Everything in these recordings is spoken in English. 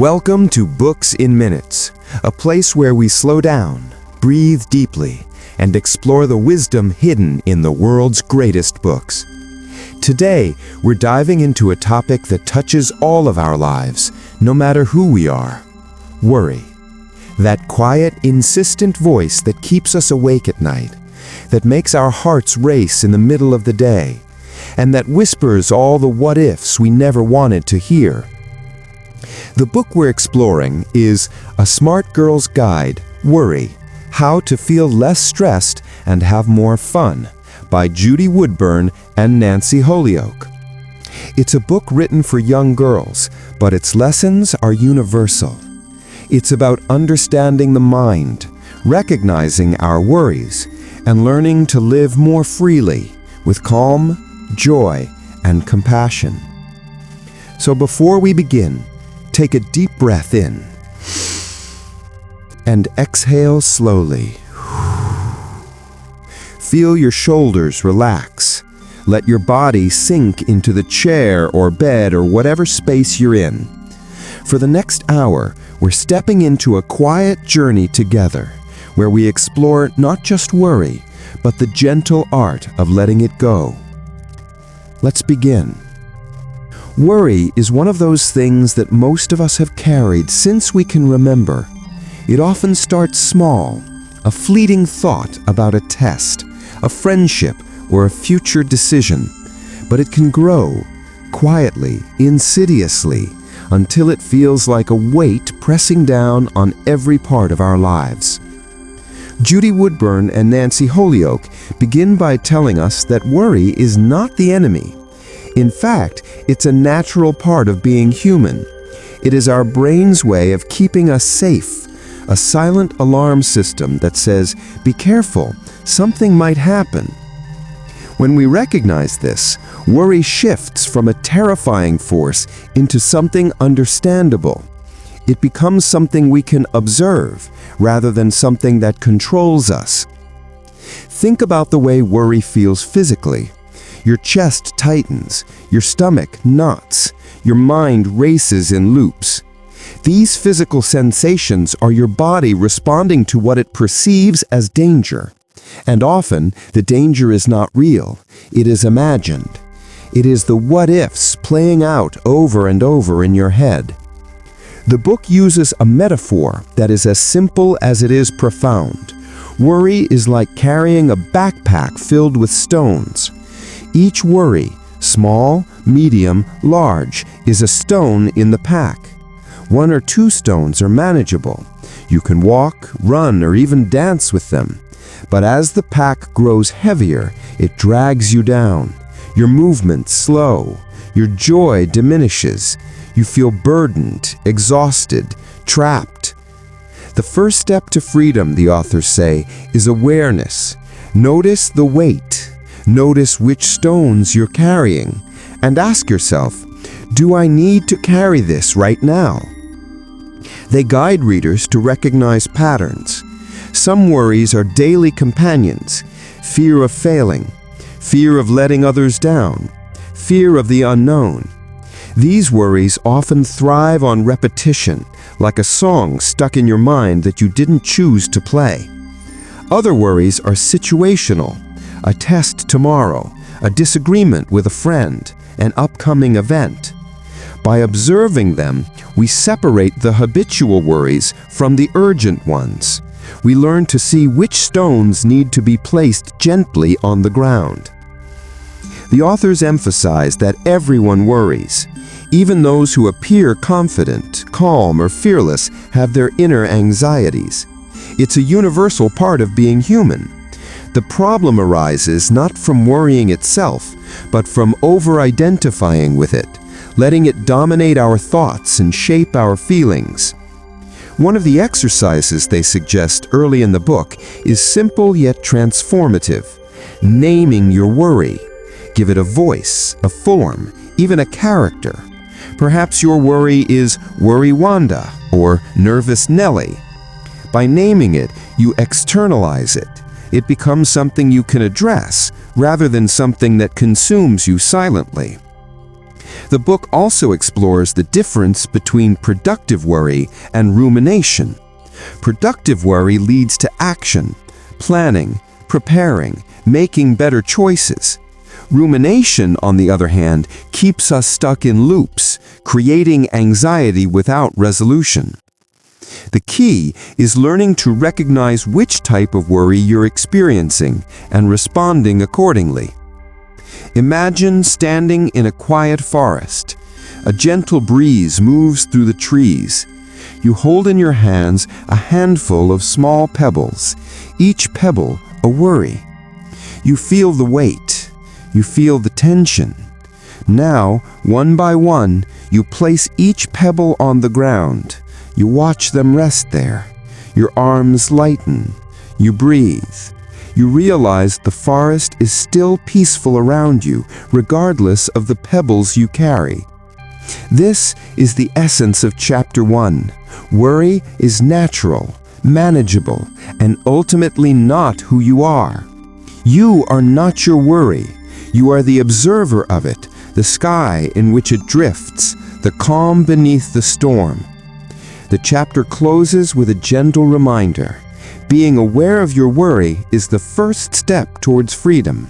Welcome to Books in Minutes, a place where we slow down, breathe deeply, and explore the wisdom hidden in the world's greatest books. Today, we're diving into a topic that touches all of our lives, no matter who we are: worry. That quiet, insistent voice that keeps us awake at night, that makes our hearts race in the middle of the day, and that whispers all the what-ifs we never wanted to hear. The book we're exploring is A Smart Girl's Guide, Worry: How to Feel Less Stressed and Have More Fun, by Judy Woodburn and Nancy Holyoke. It's a book written for young girls, but its lessons are universal. It's about understanding the mind, recognizing our worries, and learning to live more freely, with calm, joy, and compassion. So before we begin, take a deep breath in and exhale slowly. Feel your shoulders relax. Let your body sink into the chair or bed or whatever space you're in. For the next hour, we're stepping into a quiet journey together, where we explore not just worry, but the gentle art of letting it go. Let's begin. Worry is one of those things that most of us have carried since we can remember. It often starts small, a fleeting thought about a test, a friendship, or a future decision. But it can grow, quietly, insidiously, until it feels like a weight pressing down on every part of our lives. Judy Woodburn and Nancy Holyoke begin by telling us that worry is not the enemy. In fact, it's a natural part of being human. It is our brain's way of keeping us safe, a silent alarm system that says, "Be careful, something might happen." When we recognize this, worry shifts from a terrifying force into something understandable. It becomes something we can observe, rather than something that controls us. Think about the way worry feels physically. Your chest tightens, your stomach knots, your mind races in loops. These physical sensations are your body responding to what it perceives as danger. And often, the danger is not real, it is imagined. It is the what-ifs playing out over and over in your head. The book uses a metaphor that is as simple as it is profound. Worry is like carrying a backpack filled with stones. Each worry, small, medium, large, is a stone in the pack. One or two stones are manageable. You can walk, run, or even dance with them. But as the pack grows heavier, it drags you down. Your movement slow. Your joy diminishes. You feel burdened, exhausted, trapped. The first step to freedom, the authors say, is awareness. Notice the weight. Notice which stones you're carrying, and ask yourself, do I need to carry this right now? They guide readers to recognize patterns. Some worries are daily companions: fear of failing, fear of letting others down, fear of the unknown. These worries often thrive on repetition, like a song stuck in your mind that you didn't choose to play. Other worries are situational: a test tomorrow, a disagreement with a friend, an upcoming event. By observing them, we separate the habitual worries from the urgent ones. We learn to see which stones need to be placed gently on the ground. The authors emphasize that everyone worries. Even those who appear confident, calm, or fearless have their inner anxieties. It's a universal part of being human. The problem arises not from worrying itself, but from over-identifying with it, letting it dominate our thoughts and shape our feelings. One of the exercises they suggest early in the book is simple yet transformative: naming your worry. Give it a voice, a form, even a character. Perhaps your worry is Worry Wanda or Nervous Nellie. By naming it, you externalize it. It becomes something you can address, rather than something that consumes you silently. The book also explores the difference between productive worry and rumination. Productive worry leads to action, planning, preparing, making better choices. Rumination, on the other hand, keeps us stuck in loops, creating anxiety without resolution. The key is learning to recognize which type of worry you're experiencing and responding accordingly. Imagine standing in a quiet forest. A gentle breeze moves through the trees. You hold in your hands a handful of small pebbles, each pebble a worry. You feel the weight. You feel the tension. Now, one by one, you place each pebble on the ground. You watch them rest there. Your arms lighten. You breathe. You realize the forest is still peaceful around you, regardless of the pebbles you carry. This is the essence of Chapter 1. Worry is natural, manageable, and ultimately not who you are. You are not your worry. You are the observer of it, the sky in which it drifts, the calm beneath the storm. The chapter closes with a gentle reminder. Being aware of your worry is the first step towards freedom.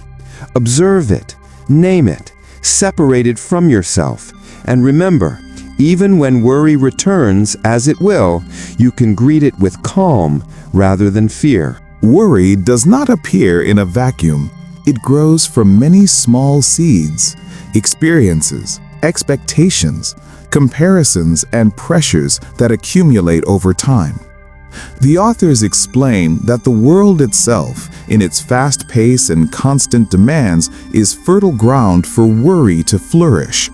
Observe it, name it, separate it from yourself, and remember, even when worry returns, as it will, you can greet it with calm rather than fear. Worry does not appear in a vacuum. It grows from many small seeds, experiences, expectations, comparisons, and pressures that accumulate over time. The authors explain that the world itself, in its fast pace and constant demands, is fertile ground for worry to flourish.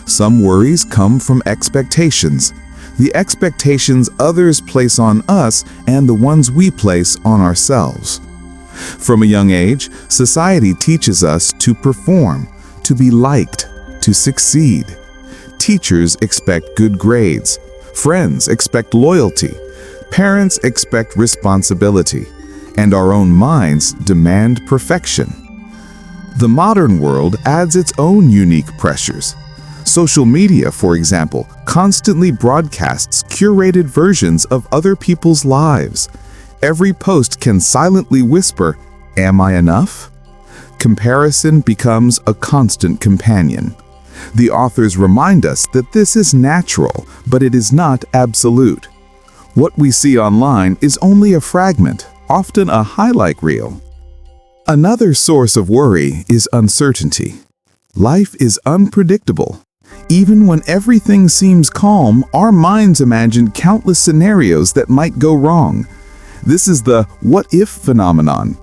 Some worries come from expectations, the expectations others place on us and the ones we place on ourselves. From a young age, society teaches us to perform, to be liked, to succeed. Teachers expect good grades. Friends expect loyalty. Parents expect responsibility. And our own minds demand perfection. The modern world adds its own unique pressures. Social media, for example, constantly broadcasts curated versions of other people's lives. Every post can silently whisper, "Am I enough?" Comparison becomes a constant companion. The authors remind us that this is natural, but it is not absolute. What we see online is only a fragment, often a highlight reel. Another source of worry is uncertainty. Life is unpredictable. Even when everything seems calm, our minds imagine countless scenarios that might go wrong. This is the what-if phenomenon.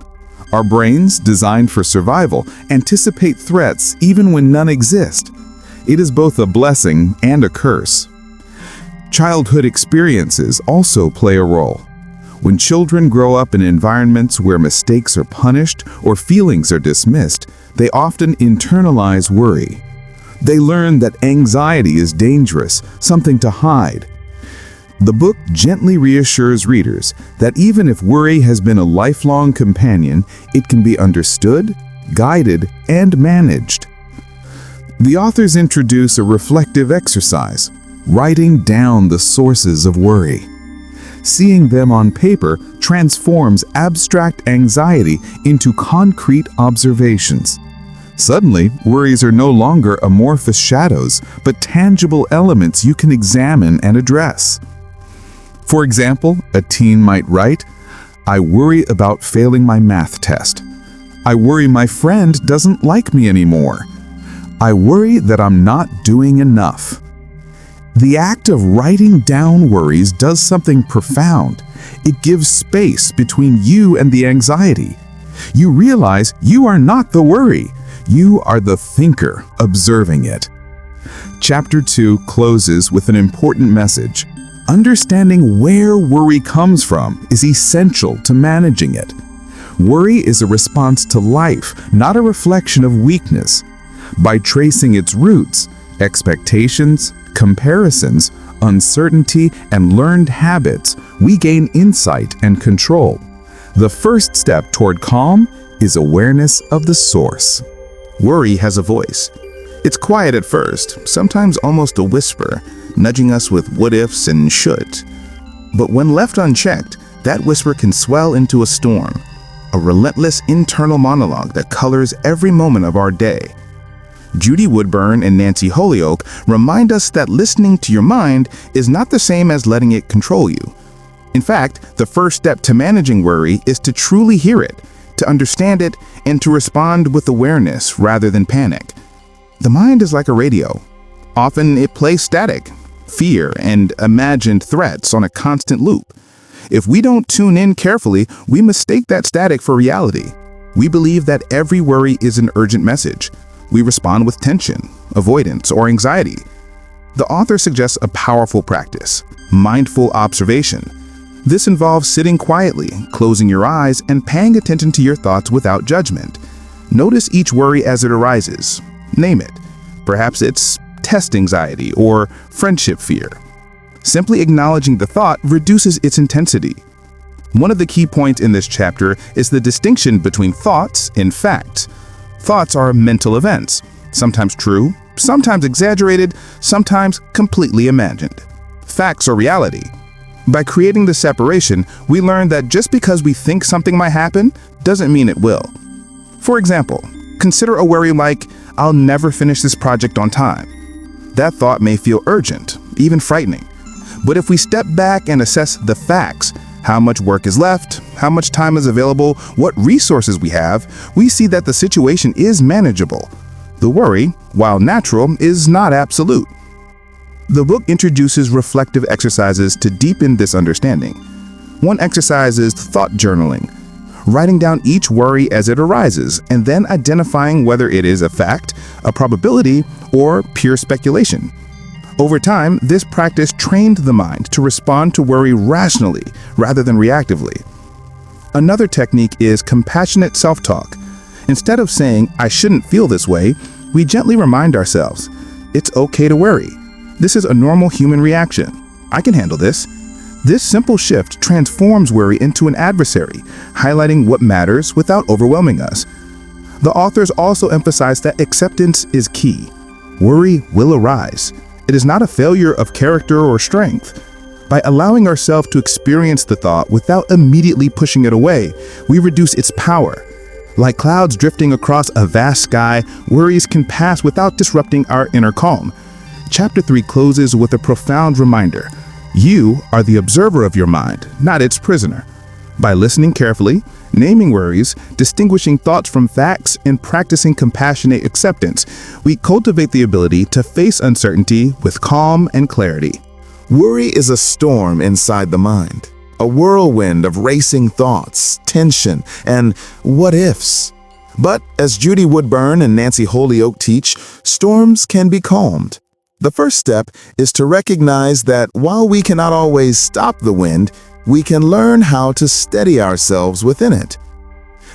Our brains, designed for survival, anticipate threats even when none exist. It is both a blessing and a curse. Childhood experiences also play a role. When children grow up in environments where mistakes are punished or feelings are dismissed, they often internalize worry. They learn that anxiety is dangerous, something to hide. The book gently reassures readers that even if worry has been a lifelong companion, it can be understood, guided, and managed. The authors introduce a reflective exercise, writing down the sources of worry. Seeing them on paper transforms abstract anxiety into concrete observations. Suddenly, worries are no longer amorphous shadows, but tangible elements you can examine and address. For example, a teen might write, "I worry about failing my math test. I worry my friend doesn't like me anymore. I worry that I'm not doing enough." The act of writing down worries does something profound. It gives space between you and the anxiety. You realize you are not the worry. You are the thinker observing it. Chapter 2 closes with an important message. Understanding where worry comes from is essential to managing it. Worry is a response to life, not a reflection of weakness. By tracing its roots, expectations, comparisons, uncertainty, and learned habits, we gain insight and control. The first step toward calm is awareness of the source. Worry has a voice. It's quiet at first, sometimes almost a whisper, nudging us with what ifs and shoulds. But when left unchecked, that whisper can swell into a storm, a relentless internal monologue that colors every moment of our day. Judy Woodburn and Nancy Holyoke remind us that listening to your mind is not the same as letting it control you. In fact, the first step to managing worry is to truly hear it, to understand it, and to respond with awareness rather than panic. The mind is like a radio. Often it plays static, fear, and imagined threats on a constant loop. If we don't tune in carefully, we mistake that static for reality. We believe that every worry is an urgent message. We respond with tension, avoidance, or anxiety. The author suggests a powerful practice, mindful observation. This involves sitting quietly, closing your eyes, and paying attention to your thoughts without judgment. Notice each worry as it arises. Name it. Perhaps it's test anxiety or friendship fear. Simply acknowledging the thought reduces its intensity. One of the key points in this chapter is the distinction between thoughts and facts. Thoughts are mental events, sometimes true, sometimes exaggerated, sometimes completely imagined. Facts are reality. By creating the separation, we learn that just because we think something might happen doesn't mean it will. For example, consider a worry like, "I'll never finish this project on time." That thought may feel urgent, even frightening. But if we step back and assess the facts, how much work is left, how much time is available, what resources we have, we see that the situation is manageable. The worry, while natural, is not absolute. The book introduces reflective exercises to deepen this understanding. One exercise is thought journaling, writing down each worry as it arises and then identifying whether it is a fact, a probability, or pure speculation. Over time, this practice trained the mind to respond to worry rationally rather than reactively. Another technique is compassionate self-talk. Instead of saying, "I shouldn't feel this way," we gently remind ourselves, "It's okay to worry. This is a normal human reaction. I can handle this." This simple shift transforms worry into an adversary, highlighting what matters without overwhelming us. The authors also emphasize that acceptance is key. Worry will arise. It is not a failure of character or strength. By allowing ourselves to experience the thought without immediately pushing it away, we reduce its power. Like clouds drifting across a vast sky, worries can pass without disrupting our inner calm. Chapter 3 closes with a profound reminder. You are the observer of your mind, not its prisoner. By listening carefully, naming worries, distinguishing thoughts from facts, and practicing compassionate acceptance, we cultivate the ability to face uncertainty with calm and clarity. Worry is a storm inside the mind, a whirlwind of racing thoughts, tension, and what-ifs. But as Judy Woodburn and Nancy Holyoke teach, storms can be calmed. The first step is to recognize that while we cannot always stop the wind, we can learn how to steady ourselves within it.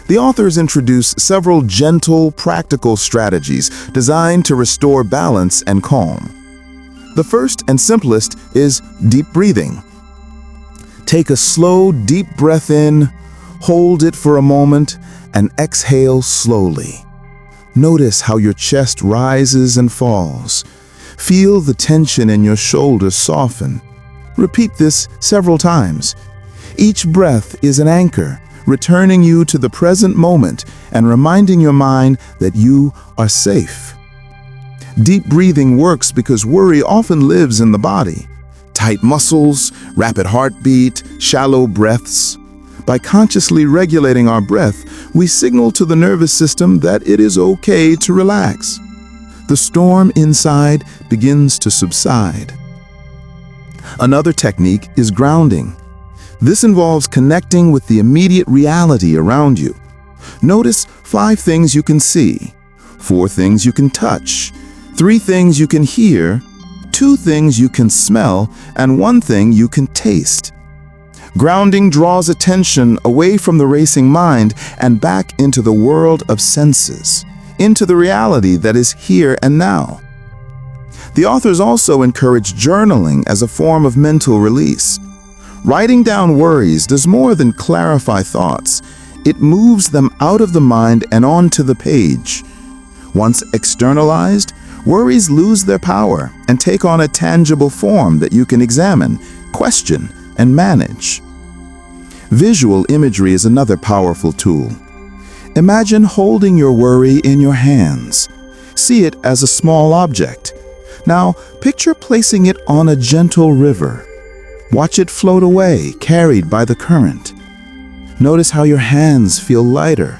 The authors introduce several gentle, practical strategies designed to restore balance and calm. The first and simplest is deep breathing. Take a slow, deep breath in, hold it for a moment, and exhale slowly. Notice how your chest rises and falls. Feel the tension in your shoulders soften. Repeat this several times. Each breath is an anchor, returning you to the present moment and reminding your mind that you are safe. Deep breathing works because worry often lives in the body. Tight muscles, rapid heartbeat, shallow breaths. By consciously regulating our breath, we signal to the nervous system that it is okay to relax. The storm inside begins to subside. Another technique is grounding. This involves connecting with the immediate reality around you. Notice 5 things you can see, 4 things you can touch, 3 things you can hear, 2 things you can smell, and 1 thing you can taste. Grounding draws attention away from the racing mind and back into the world of senses, into the reality that is here and now. The authors also encourage journaling as a form of mental release. Writing down worries does more than clarify thoughts. It moves them out of the mind and onto the page. Once externalized, worries lose their power and take on a tangible form that you can examine, question, and manage. Visual imagery is another powerful tool. Imagine holding your worry in your hands. See it as a small object. Now, picture placing it on a gentle river. Watch it float away, carried by the current. Notice how your hands feel lighter,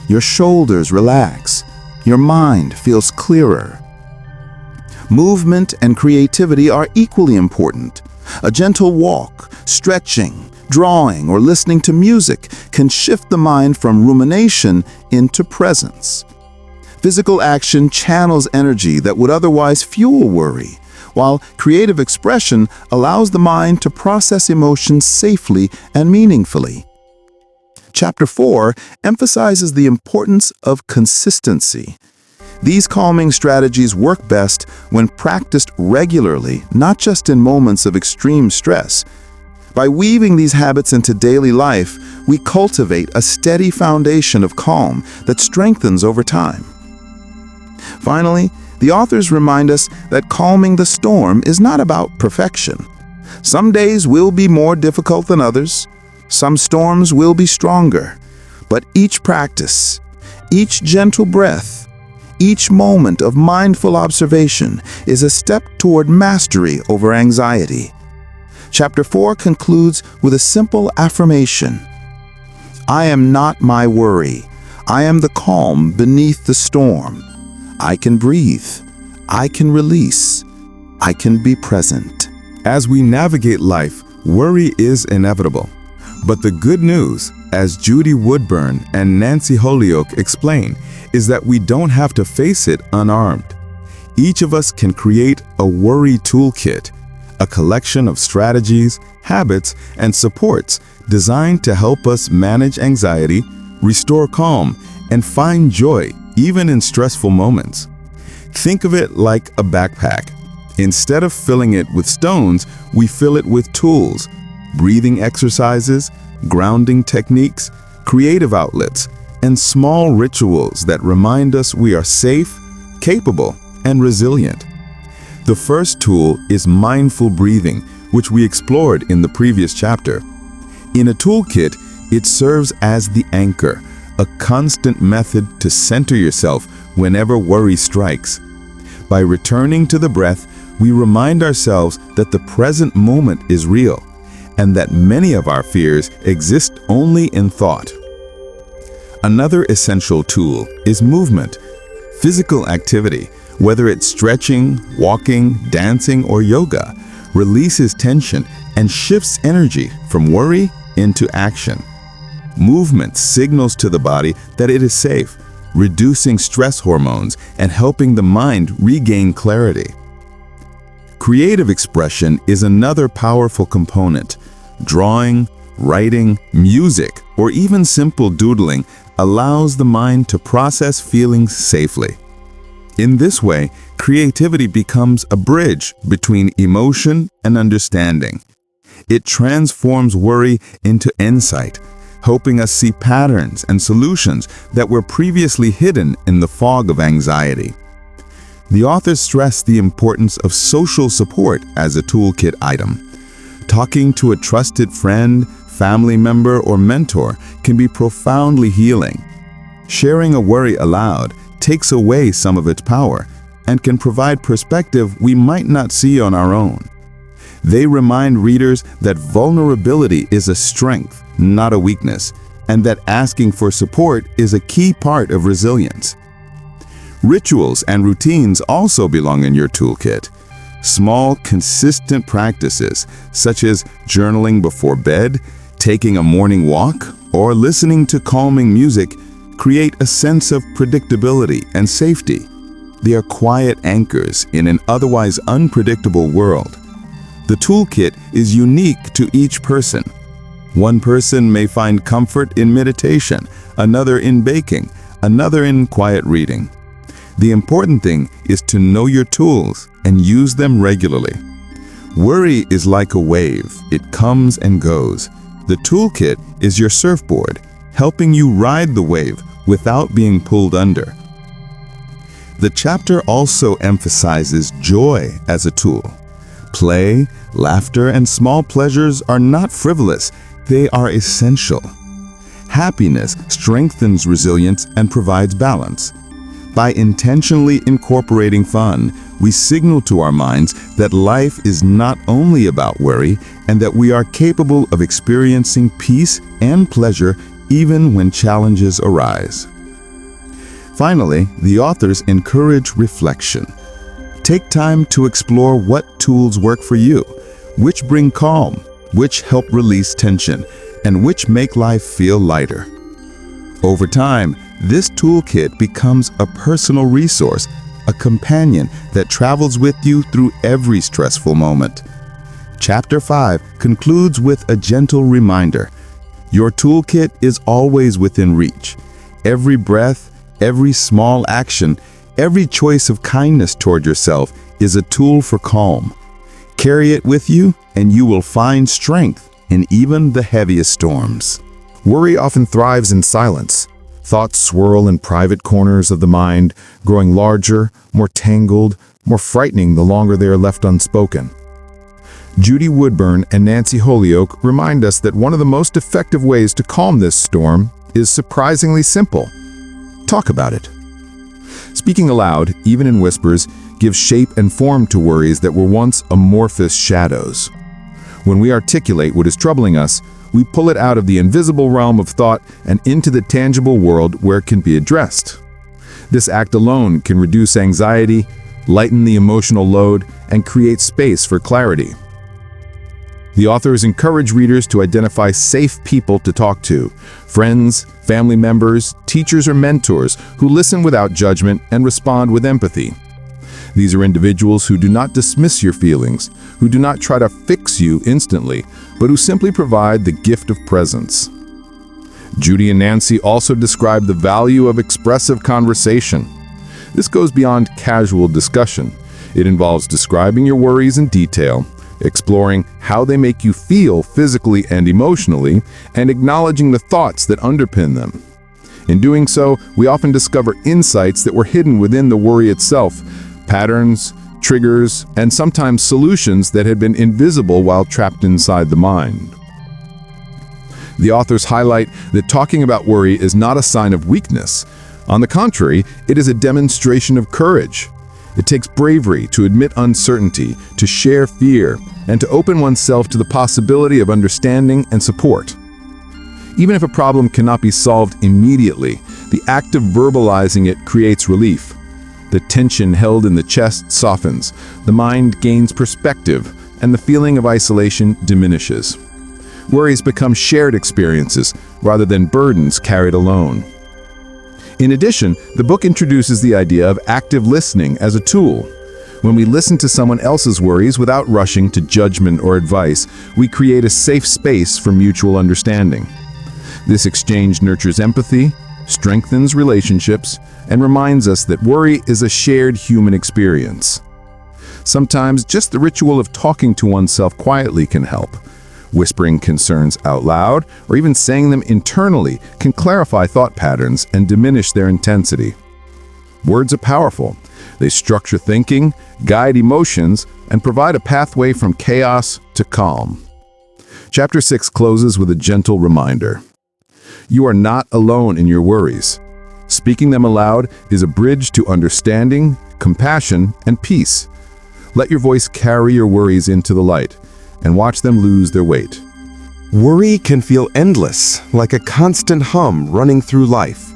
your shoulders relax, your mind feels clearer. Movement and creativity are equally important. A gentle walk, stretching, drawing, or listening to music can shift the mind from rumination into presence. Physical action channels energy that would otherwise fuel worry, while creative expression allows the mind to process emotions safely and meaningfully. Chapter 4 emphasizes the importance of consistency. These calming strategies work best when practiced regularly, not just in moments of extreme stress. By weaving these habits into daily life, we cultivate a steady foundation of calm that strengthens over time. Finally, the authors remind us that calming the storm is not about perfection. Some days will be more difficult than others. Some storms will be stronger. But each practice, each gentle breath, each moment of mindful observation is a step toward mastery over anxiety. Chapter 4 concludes with a simple affirmation. I am not my worry. I am the calm beneath the storm. I can breathe. I can release. I can be present. As we navigate life, worry is inevitable. But the good news, as Judy Woodburn and Nancy Holyoke explain, is that we don't have to face it unarmed. Each of us can create a worry toolkit, a collection of strategies, habits, and supports designed to help us manage anxiety, restore calm, and find joy even in stressful moments. Think of it like a backpack. Instead of filling it with stones, we fill it with tools, breathing exercises, grounding techniques, creative outlets, and small rituals that remind us we are safe, capable, and resilient. The first tool is mindful breathing, which we explored in the previous chapter. In a toolkit, it serves as the anchor, a constant method to center yourself whenever worry strikes. By returning to the breath, we remind ourselves that the present moment is real, and that many of our fears exist only in thought. Another essential tool is movement. Physical activity, whether it's stretching, walking, dancing, or yoga, releases tension and shifts energy from worry into action. Movement signals to the body that it is safe, reducing stress hormones and helping the mind regain clarity. Creative expression is another powerful component. Drawing, writing, music, or even simple doodling allows the mind to process feelings safely. In this way, creativity becomes a bridge between emotion and understanding. It transforms worry into insight, helping us see patterns and solutions that were previously hidden in the fog of anxiety. The authors stress the importance of social support as a toolkit item. Talking to a trusted friend, family member, or mentor can be profoundly healing. Sharing a worry aloud takes away some of its power and can provide perspective we might not see on our own. They remind readers that vulnerability is a strength, not a weakness, and that asking for support is a key part of resilience. Rituals and routines also belong in your toolkit. Small, consistent practices, such as journaling before bed, taking a morning walk, or listening to calming music, create a sense of predictability and safety. They are quiet anchors in an otherwise unpredictable world. The toolkit is unique to each person. One person may find comfort in meditation, another in baking, another in quiet reading. The important thing is to know your tools and use them regularly. Worry is like a wave. It comes and goes. The toolkit is your surfboard, helping you ride the wave without being pulled under. The chapter also emphasizes joy as a tool. Play, laughter, and small pleasures are not frivolous, they are essential. Happiness strengthens resilience and provides balance. By intentionally incorporating fun, we signal to our minds that life is not only about worry and that we are capable of experiencing peace and pleasure even when challenges arise. Finally, the authors encourage reflection. Take time to explore what tools work for you, which bring calm, which help release tension, and which make life feel lighter. Over time, this toolkit becomes a personal resource, a companion that travels with you through every stressful moment. Chapter 5 concludes with a gentle reminder. Your toolkit is always within reach. Every breath, every small action, every choice of kindness toward yourself is a tool for calm. Carry it with you, and you will find strength in even the heaviest storms. Worry often thrives in silence. Thoughts swirl in private corners of the mind, growing larger, more tangled, more frightening the longer they are left unspoken. Judy Woodburn and Nancy Holyoke remind us that one of the most effective ways to calm this storm is surprisingly simple. Talk about it. Speaking aloud, even in whispers, gives shape and form to worries that were once amorphous shadows. When we articulate what is troubling us, we pull it out of the invisible realm of thought and into the tangible world where it can be addressed. This act alone can reduce anxiety, lighten the emotional load, and create space for clarity. The authors encourage readers to identify safe people to talk to: friends, family members, teachers, or mentors who listen without judgment and respond with empathy. These are individuals who do not dismiss your feelings, who do not try to fix you instantly, but who simply provide the gift of presence. Judy and Nancy also describe the value of expressive conversation. This goes beyond casual discussion. It involves describing your worries in detail, exploring how they make you feel physically and emotionally, and acknowledging the thoughts that underpin them. In doing so, we often discover insights that were hidden within the worry itself, patterns, triggers, and sometimes solutions that had been invisible while trapped inside the mind. The authors highlight that talking about worry is not a sign of weakness. On the contrary, it is a demonstration of courage. It takes bravery to admit uncertainty, to share fear, and to open oneself to the possibility of understanding and support. Even if a problem cannot be solved immediately, the act of verbalizing it creates relief. The tension held in the chest softens, the mind gains perspective, and the feeling of isolation diminishes. Worries become shared experiences rather than burdens carried alone. In addition, the book introduces the idea of active listening as a tool. When we listen to someone else's worries without rushing to judgment or advice, we create a safe space for mutual understanding. This exchange nurtures empathy, strengthens relationships, and reminds us that worry is a shared human experience. Sometimes just the ritual of talking to oneself quietly can help. Whispering concerns out loud, or even saying them internally, can clarify thought patterns and diminish their intensity. Words are powerful. They structure thinking, guide emotions, and provide a pathway from chaos to calm. Chapter 6 closes with a gentle reminder. You are not alone in your worries. Speaking them aloud is a bridge to understanding, compassion, and peace. Let your voice carry your worries into the light, and watch them lose their weight. Worry can feel endless, like a constant hum running through life.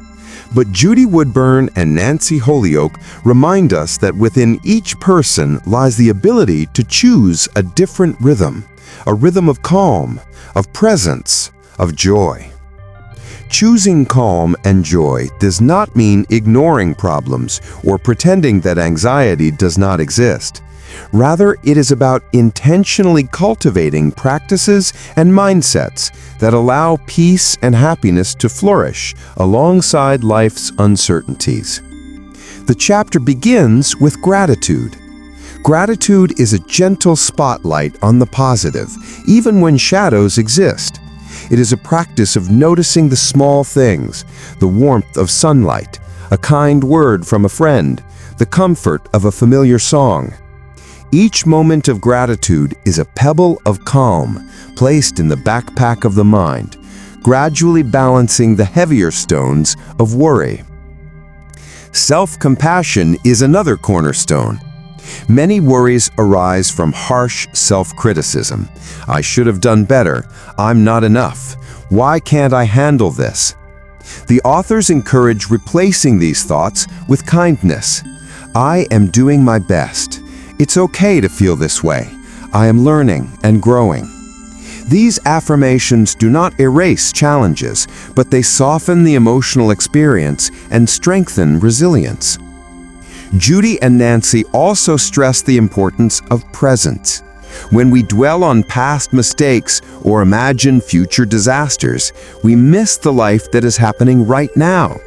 But Judy Woodburn and Nancy Holyoke remind us that within each person lies the ability to choose a different rhythm, a rhythm of calm, of presence, of joy. Choosing calm and joy does not mean ignoring problems or pretending that anxiety does not exist. Rather, it is about intentionally cultivating practices and mindsets that allow peace and happiness to flourish alongside life's uncertainties. The chapter begins with gratitude. Gratitude is a gentle spotlight on the positive, even when shadows exist. It is a practice of noticing the small things, the warmth of sunlight, a kind word from a friend, the comfort of a familiar song. Each moment of gratitude is a pebble of calm placed in the backpack of the mind, gradually balancing the heavier stones of worry. Self-compassion is another cornerstone. Many worries arise from harsh self-criticism. I should have done better. I'm not enough. Why can't I handle this? The authors encourage replacing these thoughts with kindness. I am doing my best. It's okay to feel this way. I am learning and growing. These affirmations do not erase challenges, but they soften the emotional experience and strengthen resilience. Judy and Nancy also stress the importance of presence. When we dwell on past mistakes or imagine future disasters, we miss the life that is happening right now.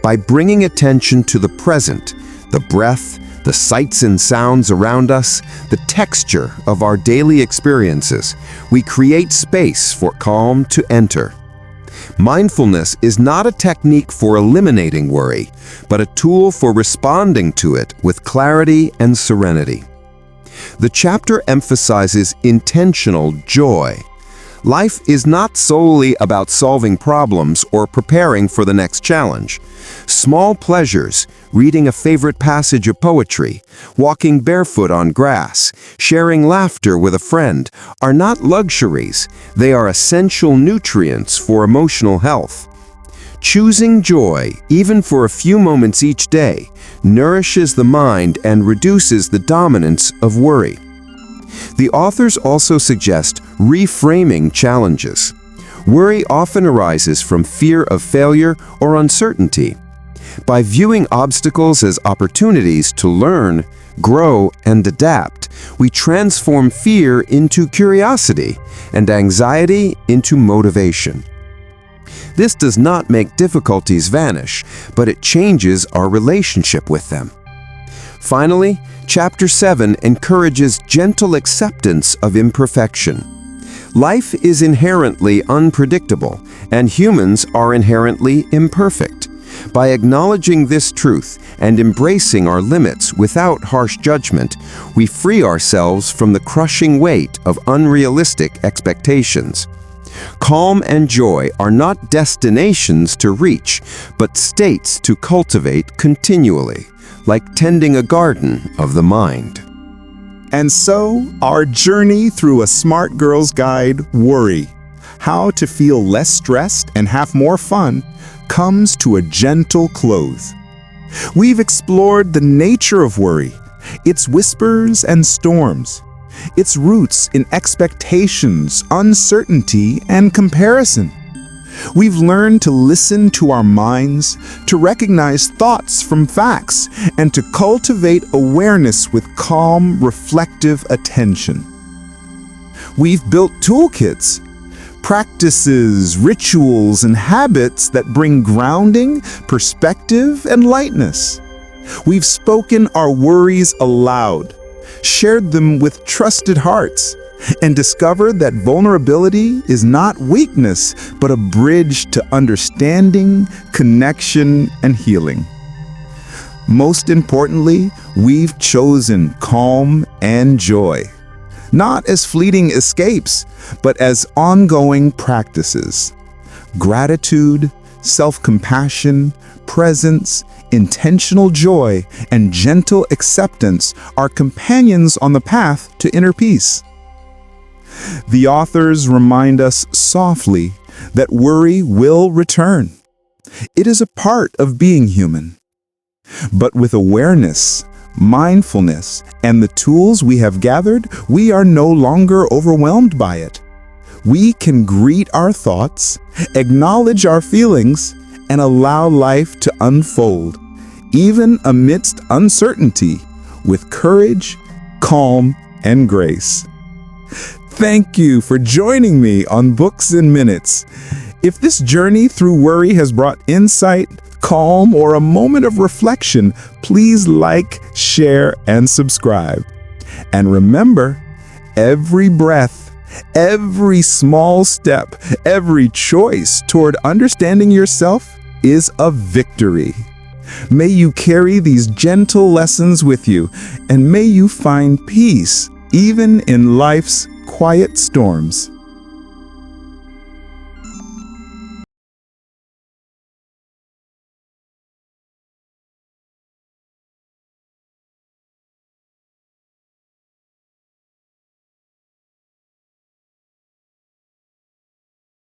By bringing attention to the present, the breath, the sights and sounds around us, the texture of our daily experiences, we create space for calm to enter. Mindfulness is not a technique for eliminating worry, but a tool for responding to it with clarity and serenity. The chapter emphasizes intentional joy. Life is not solely about solving problems or preparing for the next challenge. Small pleasures, reading a favorite passage of poetry, walking barefoot on grass, sharing laughter with a friend, are not luxuries. They are essential nutrients for emotional health. Choosing joy, even for a few moments each day, nourishes the mind and reduces the dominance of worry. The authors also suggest reframing challenges. Worry often arises from fear of failure or uncertainty. By viewing obstacles as opportunities to learn, grow, and adapt, we transform fear into curiosity and anxiety into motivation. This does not make difficulties vanish, but it changes our relationship with them. Finally, Chapter 7 encourages gentle acceptance of imperfection. Life is inherently unpredictable, and humans are inherently imperfect. By acknowledging this truth and embracing our limits without harsh judgment, we free ourselves from the crushing weight of unrealistic expectations. Calm and joy are not destinations to reach, but states to cultivate continually, like tending a garden of the mind. And so, our journey through A Smart Girl's Guide, Worry, How to Feel Less Stressed and Have More Fun, comes to a gentle close. We've explored the nature of worry, its whispers and storms, its roots in expectations, uncertainty, and comparison. We've learned to listen to our minds, to recognize thoughts from facts, and to cultivate awareness with calm, reflective attention. We've built toolkits, practices, rituals, and habits that bring grounding, perspective, and lightness. We've spoken our worries aloud, shared them with trusted hearts, and discovered that vulnerability is not weakness, but a bridge to understanding, connection, and healing. Most importantly, we've chosen calm and joy, not as fleeting escapes, but as ongoing practices. Gratitude, self-compassion, presence, intentional joy, and gentle acceptance are companions on the path to inner peace. The authors remind us softly that worry will return. It is a part of being human. But with awareness, mindfulness, and the tools we have gathered, we are no longer overwhelmed by it. We can greet our thoughts, acknowledge our feelings, and allow life to unfold, even amidst uncertainty, with courage, calm, and grace. Thank you for joining me on Books in Minutes. If this journey through worry has brought insight, calm, or a moment of reflection, please like, share, and subscribe. And remember, every breath, every small step, every choice toward understanding yourself is a victory. May you carry these gentle lessons with you, and may you find peace even in life's quiet storms.